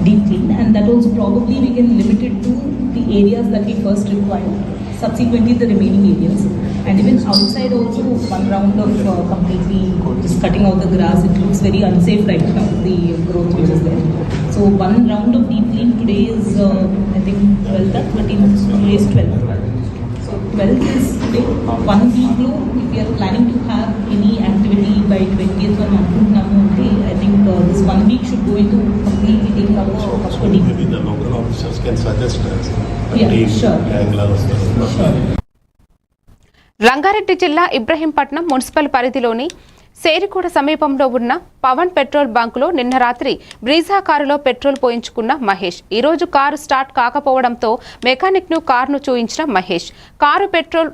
Deep clean, and that also probably we can limit it to the areas that we first require, subsequently the remaining areas, and even outside also one round of completely just cutting out the grass. It looks very unsafe right now, the growth which is there. So one round of deep clean today is I think 12th, 13th, today is 12th. So 12th is today. 1 week lo, if we are planning to have any activity by 20th or Namu, I think this 1 week should go into completely taking up custody. Maybe the local officers can suggest us. Yeah, sure. Sure. Rangareddy జిల్లా Ibrahimpatnam municipal పరిధిలోని సేరికోట సమీపంలో ఉన్న Pawan petrol బంకులో నిన్న రాత్రి బ్రీజా కారులో petrol పోయించుకున్న Mahesh. ఈరోజు car start కాకపోవడంతో మెకానిక్ను కారును చూయించిన మహేష్. కారు పెట్రోల్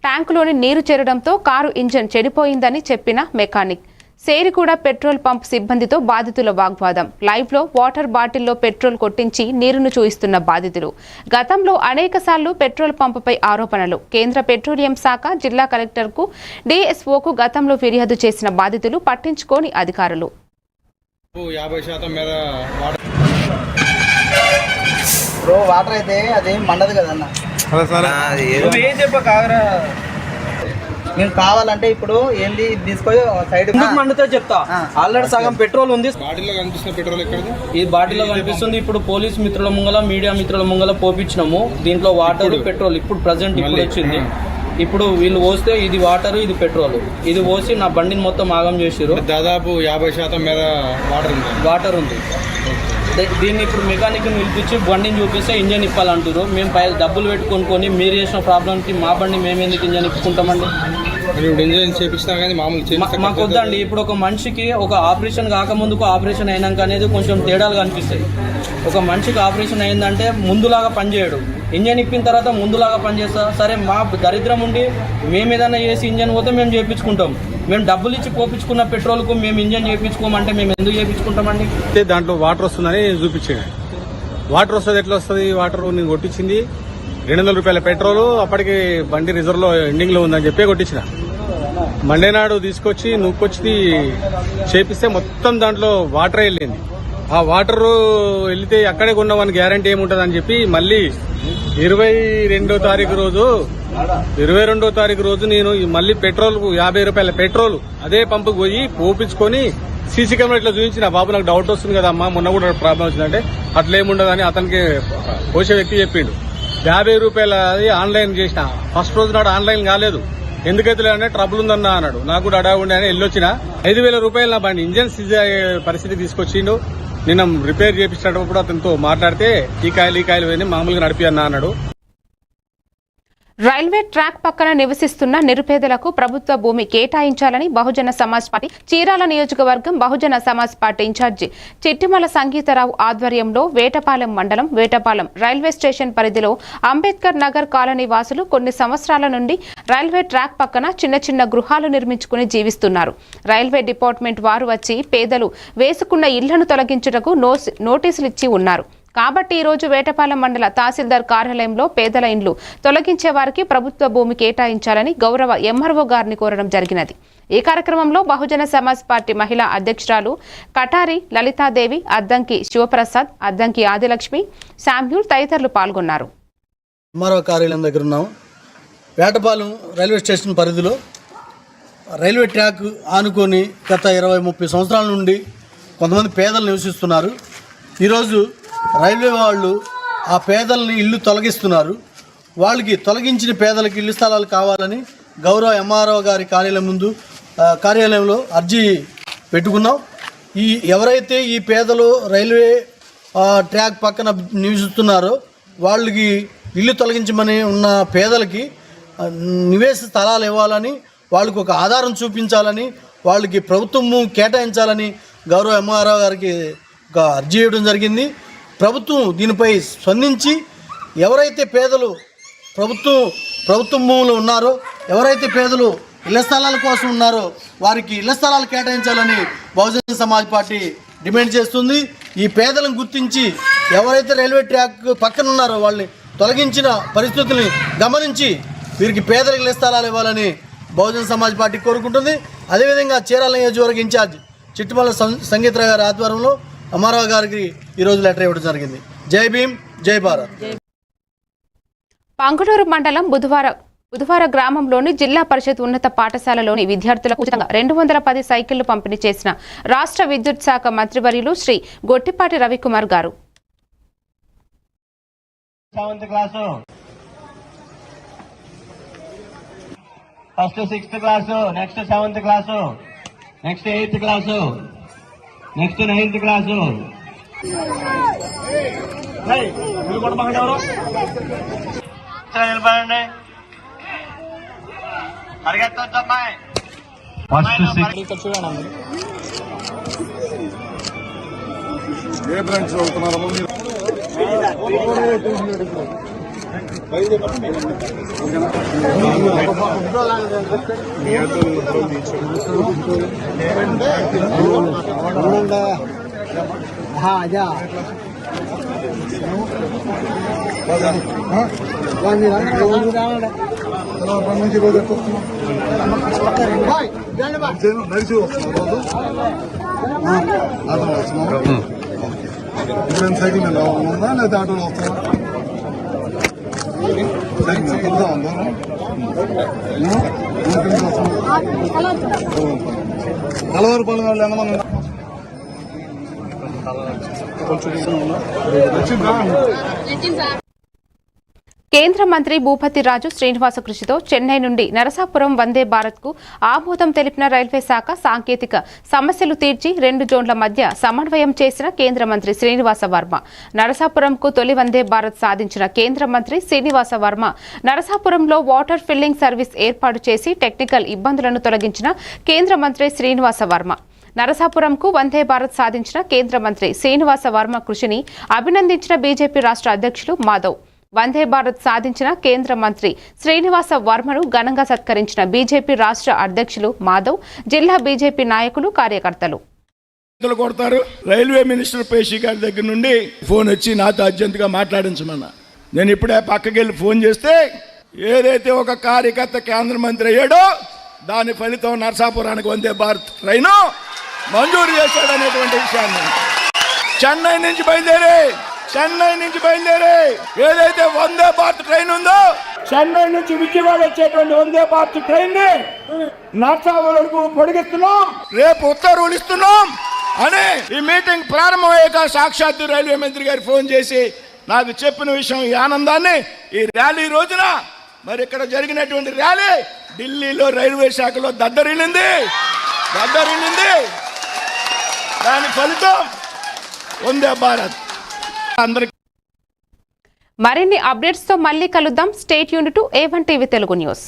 ట్యాంకులోని నీరు చేరడంతో కారు ఇంజన్ చెడిపోయిందని చెప్పిన మెకానిక్. సేరిగూడ పెట్రోల్ పంప్ సిబ్బందితో బాధితుల వాగ్వాదం. లైవ్లో వాటర్ బాటిల్లో పెట్రోల్ కొట్టించి నీరును చూయిస్తున్న బాధితులు. గతంలో అనేకసార్లు పెట్రోల్ పంపుపై ఆరోపణలు. కేంద్ర పెట్రోలియం శాఖ జిల్లా కలెక్టర్కు డిఎస్ఓకు గతంలో ఫిర్యాదు చేసిన బాధితులు పట్టించుకోని అధికారులు. 50% మేర వాటర్ అయితే అది మండదు కదన్న. ఏం చెప్పకాగరా, నేను కావాలంటే ఇప్పుడు ఏంది తీసుకొని సైడ్ మండుతో చెప్తా. ఆల్రెడీ సగం పెట్రోల్ ఉంది. బాటిల్లో కనిపిస్తున్న పెట్రోల్ ఎక్కడ? ఈ బాటిల్లో కనిపిస్తుంది. ఇప్పుడు పోలీస్ మిత్రుల ముంగల, మీడియా మిత్రుల ముంగల పోపించినాము. దీంట్లో వాటర్ పెట్రోల్ ఇప్పుడు ప్రజెంట్ ఇప్పుడు వచ్చింది. ఇప్పుడు వీళ్ళు పోస్తే ఇది వాటర్, ఇది పెట్రోల్. ఇది పోసి నా బండిని మొత్తం ఆగం చేసారు. దాదాపు 50% మేర వాటర్ ఉంది. దీన్ని ఇప్పుడు మెకానిక్ పిలిపించి బండిని చూపిస్తే ఇంజన్ ఇప్పాలంటారు. మేము డబ్బులు పెట్టుకొని మీరు చేసిన ప్రాబ్లంకి మా బండి మేము ఎందుకు ఇంజన్ ఇప్పుకుంటామండి? ఇంజన్ చేపిస్తాం కానీ మాకు వద్దండి. ఇప్పుడు ఒక మనిషికి ఒక ఆపరేషన్ కాకముందుకు ఆపరేషన్ అయినాక అనేది కొంచెం తేడాలు కనిపిస్తాయి. ఒక మనిషికి ఆపరేషన్ అయిందంటే ముందులాగా పనిచేయడు. ఇంజన్ ఇప్పిన తర్వాత ముందులాగా పనిచేస్తా. సరే మా దరిద్రం ఉండి మేము ఏదైనా చేసి ఇంజన్ పోతే మేము చేయించుకుంటాం. మేము డబ్బులు ఇచ్చి పోపించుకున్న పెట్రోల్కు మేము ఇంజన్ చేయించుకోమంటే మేము ఎందుకు చేయించుకుంటామండి? దాంట్లో వాటర్ వస్తుందని చూపించాను. వాటర్ వస్తుంది, ఎట్లా వస్తుంది? వాటర్ నేను కొట్టించింది 200 రూపాయల పెట్రోల్. అప్పటికి బండి రిజర్వ్లో ఎండింగ్లో ఉందని చెప్పి కొట్టించిన. మండే నాడు తీసుకొచ్చి నూక్కొచ్చి చేపిస్తే మొత్తం దాంట్లో వాటర్ వెళ్ళింది. ఆ వాటర్ వెళ్తే అక్కడే కొన్నామని గ్యారంటీ ఏముంటుంది అని చెప్పి మళ్ళీ 22వ తారీఖు రోజు నేను మళ్ళీ పెట్రోల్ 50 రూపాయల పెట్రోల్ అదే పంపుకు పోయి పోపించుకొని సీసీ కెమెరా ఇట్లా చూపించిన. బాబు నాకు డౌట్ వస్తుంది కదా అమ్మా, మొన్న కూడా ప్రాబ్లం వచ్చిందంటే అట్లేముండదని అతనికి పోసే వ్యక్తి చెప్పిండు. 50 రూపాయల అది ఆన్లైన్ చేసిన. ఫస్ట్ రోజు నాడు ఆన్లైన్ కాలేదు. ఎందుకైతే అంటే ట్రబుల్ ఉందన్నా అన్నాడు. నాకు కూడా అడగండి అని వెళ్ళొచ్చిన. 5,000 రూపాయలు నా బండి ఇంజన్ సీజ్ అయ్యే పరిస్థితి తీసుకొచ్చిండు. నిన్న రిపేర్ చేపించేటప్పుడు అతనితో మాట్లాడితే ఈ కాయలు పోయి మామూలుగా నడిపి అన్నా అన్నాడు. రైల్వే ట్రాక్ పక్కన నివసిస్తున్న నిరుపేదలకు ప్రభుత్వ భూమి కేటాయించాలని బహుజన సమాజ్ పార్టీ చీరాల నియోజకవర్గం బహుజన సమాజ్ పార్టీ ఇన్ఛార్జి చిట్టిమల సంగీతరావు ఆధ్వర్యంలో వేటపాలెం మండలం వేటపాలెం రైల్వే స్టేషన్ పరిధిలో అంబేద్కర్ నగర్ కాలనీ వాసులు కొన్ని సంవత్సరాల నుండి రైల్వే ట్రాక్ పక్కన చిన్న చిన్న గృహాలు నిర్మించుకుని జీవిస్తున్నారు. రైల్వే డిపార్ట్మెంట్ వారు వచ్చి పేదలు వేసుకున్న ఇళ్లను తొలగించుటకు నోటీసులు ఇచ్చి ఉన్నారు. కాబట్టి ఈరోజు వేటపాలెం మండల తహసీల్దార్ కార్యాలయంలో పేదల ఇండ్లు తొలగించే వారికి ప్రభుత్వ భూమి కేటాయించాలని గౌరవ ఎంఆర్ఓ గారిని కోరడం జరిగినది. ఈ కార్యక్రమంలో బహుజన సమాజ్ పార్టీ మహిళా అధ్యక్షురాలు కటారి లలితాదేవి, అద్దంకి శివప్రసాద్, అద్దంకి ఆదిలక్ష్మి, శామ్యూల్ తదితరులు పాల్గొన్నారు. ఎంఆర్ఓ కార్యాలయం దగ్గర ఉన్నాం. వేటపాలెం రైల్వే స్టేషన్ పరిధిలో రైల్వే ట్రాక్ ఆనుకొని గత 20-30 సంవత్సరాల నుండి కొంతమంది పేదలు నివసిస్తున్నారు. ఈరోజు రైల్వే వాళ్ళు ఆ పేదల్ని ఇల్లు తొలగిస్తున్నారు. వాళ్ళకి తొలగించిన పేదలకి ఇల్లు స్థలాలు కావాలని గౌరవ ఎంఆర్ఓ గారి కార్యాలయంలో అర్జీ పెట్టుకున్నాం. ఎవరైతే ఈ పేదలు రైల్వే ట్రాక్ పక్కన నివసిస్తున్నారో వాళ్ళకి ఇల్లు తొలగించమని ఉన్న పేదలకి నివేశ స్థలాలు ఇవ్వాలని, వాళ్ళకి ఒక ఆధారం చూపించాలని, వాళ్ళకి ప్రభుత్వము కేటాయించాలని గౌరవ ఎంఆర్ఓ గారికి ఒక అర్జీ ఇవ్వడం జరిగింది. ప్రభుత్వం దీనిపై స్పందించి ఎవరైతే పేదలు ప్రభుత్వం భూములు ఉన్నారో, ఎవరైతే పేదలు ఇళ్ల స్థలాల కోసం ఉన్నారో వారికి ఇళ్ల స్థలాలు కేటాయించాలని బహుజన సమాజ్ పార్టీ డిమాండ్ చేస్తుంది. ఈ పేదలను గుర్తించి ఎవరైతే రైల్వే ట్రాక్ పక్కన ఉన్నారో వాళ్ళని తొలగించిన పరిస్థితుల్ని గమనించి వీరికి పేదలకు ఇళ్ల స్థలాలు ఇవ్వాలని బహుజన సమాజ్ పార్టీ కోరుకుంటుంది. అదేవిధంగా చీరాల నియోజకవర్గ ఇన్ఛార్జ్ చిట్టిమల సంగీతరావు గారి ఆధ్వర్యంలో అమ్మారావు గారికి ఈరోజు లెటర్ ఇవ్వడం జరిగింది. జై భీమ్, జై భారత్. పంగులూరు మండలం బుధవార గ్రామంలోని జిల్లా పరిషత్ ఉన్నత పాఠశాలలోని విద్యార్థులకు ఉచితంగా 210 సైకిళ్లు పంపిణీ చేసిన రాష్ట్ర విద్యుత్ శాఖ మంత్రివర్యులు శ్రీ గొట్టిపాటి రవికుమార్ గారు. First 6th class, next 7th class, next 8th class, next 9th class. నిలబడండి. పరిగెత్తొచ్చు అమ్మాయి. ఫస్ట్ 6th ఏ బ్రాంచ్ చదువుతున్నారమ్మా మీరు? నడిచి వస్తున్నాం. ఇప్పుడు సైకిల్ మీద ఉందా లేదా ఆటోలో వస్తావా? సైకిల్ మీద ఉందా నలవారు పళ్ళు వాళ్ళు ఎంతమంది కేంద్ర మంత్రి భూపతి రాజు శ్రీనివాస కృషితో చెన్నై నుండి నరసాపురం వందే భారత్కు ఆమోదం తెలిపిన రైల్వే శాఖ సాంకేతిక సమస్యలు తీర్చి 2 జోన్ల మధ్య సమన్వయం చేసిన కేంద్ర మంత్రి శ్రీనివాస వర్మ. నరసాపురంకు తొలి వందే భారత్ సాధించిన కేంద్ర మంత్రి శ్రీనివాస వర్మ నరసాపురంలో వాటర్ ఫిల్లింగ్ సర్వీస్ ఏర్పాటు చేసి టెక్నికల్ ఇబ్బందులను తొలగించిన కేంద్ర మంత్రి శ్రీనివాస వర్మ. నరసాపురంకు వందే భారత్ సాధించిన కేంద్ర మంత్రి శ్రీనివాస వర్మ కృషిని అభినందించిన బీజేపీ రాష్ట్ర అధ్యక్షులు మాధవ్. వందే భారత్ సాధించిన కేంద్ర మంత్రి శ్రీనివాస వర్మను ఘనంగా సత్కరించిన బీజేపీ రాష్ట్ర అధ్యక్షులు మాధవ్, జిల్లా బీజేపీ నాయకులు, కార్యకర్తలు. కొడతారు. రైల్వే మినిస్టర్ పేషి గారి దగ్గర నుండి ఫోన్ వచ్చి నాతో అర్జెంటుగా మాట్లాడించమన్నా. నేను ఇప్పుడే పక్కకెళ్ళి ఫోన్ చేస్తే ఏదైతే ఒక కార్యకర్త కేంద్ర మంత్రి అయ్యాడో దాని ఫలితం నరసాపురానికి వందే భారత్ ట్రైను మంజూరు చేశాడనేటువంటి విషయాన్ని చెన్నై నుంచి బయలుదేరి ఏదైతే వందే భారత్ ట్రైన్ ఉందో చెన్నై నుంచి విజయవాడ వచ్చేటువంటి వందే భారత్ ట్రైన్ ని నరసాపురంకు పొడిగిస్తున్నాం, రేపు ఉత్తర్వులు ఇస్తున్నాం అని ఈ మీటింగ్ ప్రారంభమయ్యాక సాక్షాత్తు రైల్వే మంత్రి గారు ఫోన్ చేసి నాకు చెప్పిన విషయం, ఈ ఆనందాన్ని ఈ ర్యాలీ రోజున మరి ఇక్కడ జరిగినటువంటి ర్యాలీ ఢిల్లీలో రైల్వే శాఖలో దద్దరిల్లింది. దాని ఫలితం వందే భారత్. మరిన్ని అప్డేట్స్ తో మళ్ళీ కలుద్దాం. Stay tuned to A1 TV Telugu news.